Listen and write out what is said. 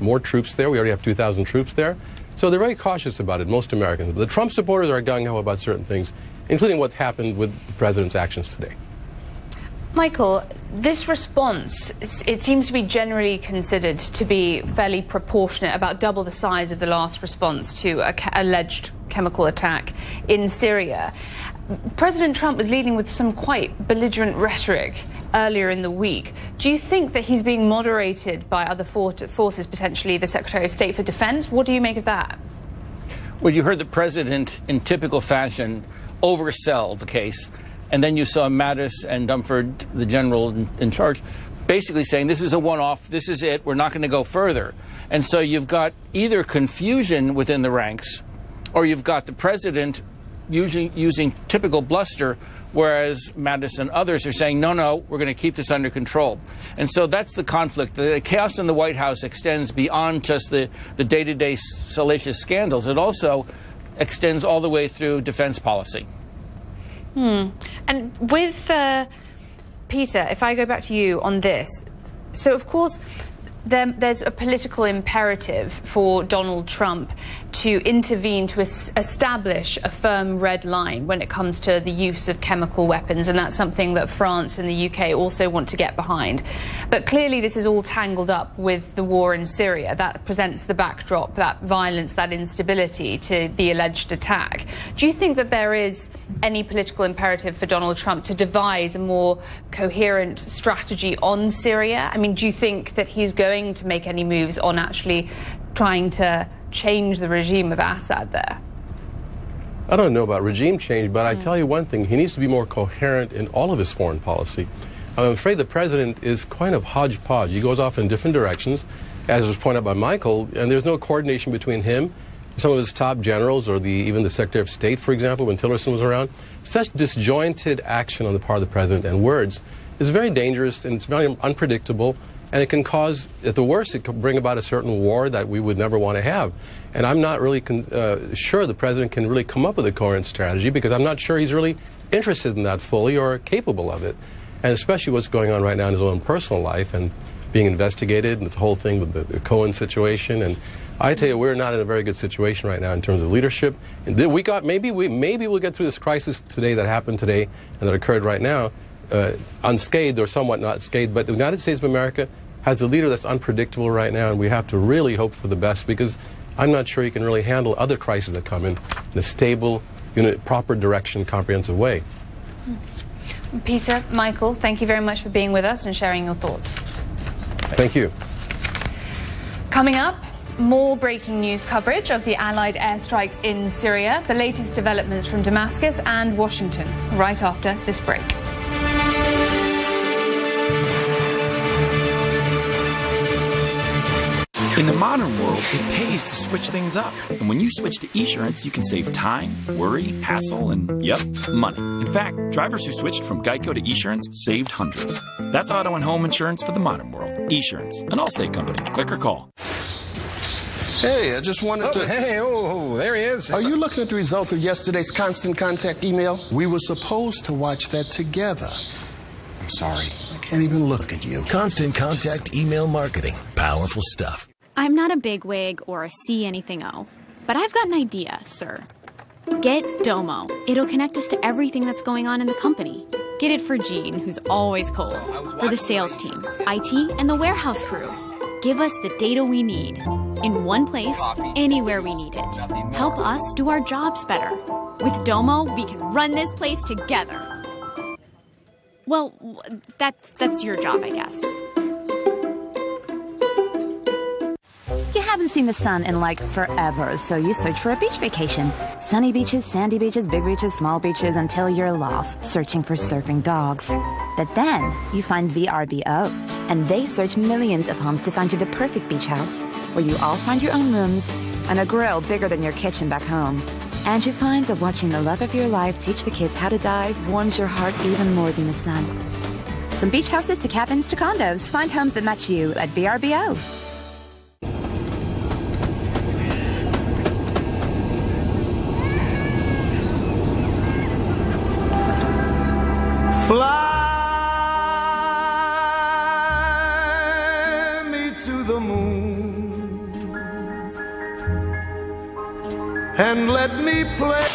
more troops there. We already have 2,000 troops there. So they're very cautious about it, most Americans. The Trump supporters are gung-ho about certain things, including what happened with the president's actions today. Michael, this response, it seems to be generally considered to be fairly proportionate, about double the size of the last response to an alleged chemical attack in Syria. President Trump was leading with some quite belligerent rhetoric earlier in the week. Do you think that he's being moderated by other forces, potentially the Secretary of State for Defense? What do you make of that? Well, you heard the president, in typical fashion, oversell the case. And then you saw Mattis and Dunford, the general in charge, basically saying this is a one-off, this is it, we're not going to go further. And so you've got either confusion within the ranks, or you've got the president using typical bluster, whereas Mattis and others are saying, no, we're going to keep this under control. And so that's the conflict. The chaos in the White House extends beyond just the day-to-day salacious scandals. It also extends all the way through defense policy. And with Peter, if I go back to you on this, so of course there's a political imperative for Donald Trump to intervene to establish a firm red line when it comes to the use of chemical weapons, and that's something that France and the UK also want to get behind. But clearly this is all tangled up with the war in Syria. That presents the backdrop, that violence, that instability to the alleged attack. Do you think that there is any political imperative for Donald Trump to devise a more coherent strategy on Syria? I mean, do you think that he's going to make any moves on actually trying to change the regime of Assad there? I don't know about regime change, but I tell you one thing, he needs to be more coherent in all of his foreign policy. I'm afraid the president is kind of hodgepodge. He goes off in different directions, as was pointed out by Michael, and there's no coordination between him, some of his top generals, or even the Secretary of State, for example, when Tillerson was around. Such disjointed action on the part of the president and words is very dangerous, and it's very unpredictable, and it can cause, at the worst, it can bring about a certain war that we would never want to have. And I'm not really sure the president can really come up with a coherent strategy, because I'm not sure he's really interested in that fully or capable of it. And especially what's going on right now in his own personal life and being investigated, and this whole thing with the Cohen situation. And I tell you, we're not in a very good situation right now in terms of leadership. And maybe we'll get through this crisis today that happened today and that occurred right now unscathed, or somewhat not scathed. But the United States of America has a leader that's unpredictable right now, and we have to really hope for the best, because I'm not sure he can really handle other crises that come in a stable, proper direction, comprehensive way. Peter, Michael, thank you very much for being with us and sharing your thoughts. Thank you. Coming up, more breaking news coverage of the Allied airstrikes in Syria, the latest developments from Damascus and Washington, right after this break. In the modern world, it pays to switch things up. And when you switch to Esurance, you can save time, worry, hassle, and, yep, money. In fact, drivers who switched from Geico to Esurance saved hundreds. That's auto and home insurance for the modern world. Esurance, an Allstate company. Click or call. Hey, I just wanted to... Hey, there he is. Are you looking at the results of yesterday's Constant Contact email? We were supposed to watch that together. I'm sorry. I can't even look at you. Constant Contact email marketing. Powerful stuff. I'm not a bigwig or a C-anything-O, but I've got an idea, sir. Get Domo. It'll connect us to everything that's going on in the company. Get it for Gene, who's always cold, for the sales team, IT, and the warehouse crew. Give us the data we need, in one place, anywhere we need it. Help us do our jobs better. With Domo, we can run this place together. Well, that's your job, I guess. You haven't seen the sun in like forever, so you search for a beach vacation. Sunny beaches, sandy beaches, big beaches, small beaches, until you're lost, searching for surfing dogs. But then you find VRBO, and they search millions of homes to find you the perfect beach house, where you all find your own rooms and a grill bigger than your kitchen back home. And you find that watching the love of your life teach the kids how to dive warms your heart even more than the sun. From beach houses to cabins to condos, find homes that match you at VRBO. Fly me to the moon. and let me play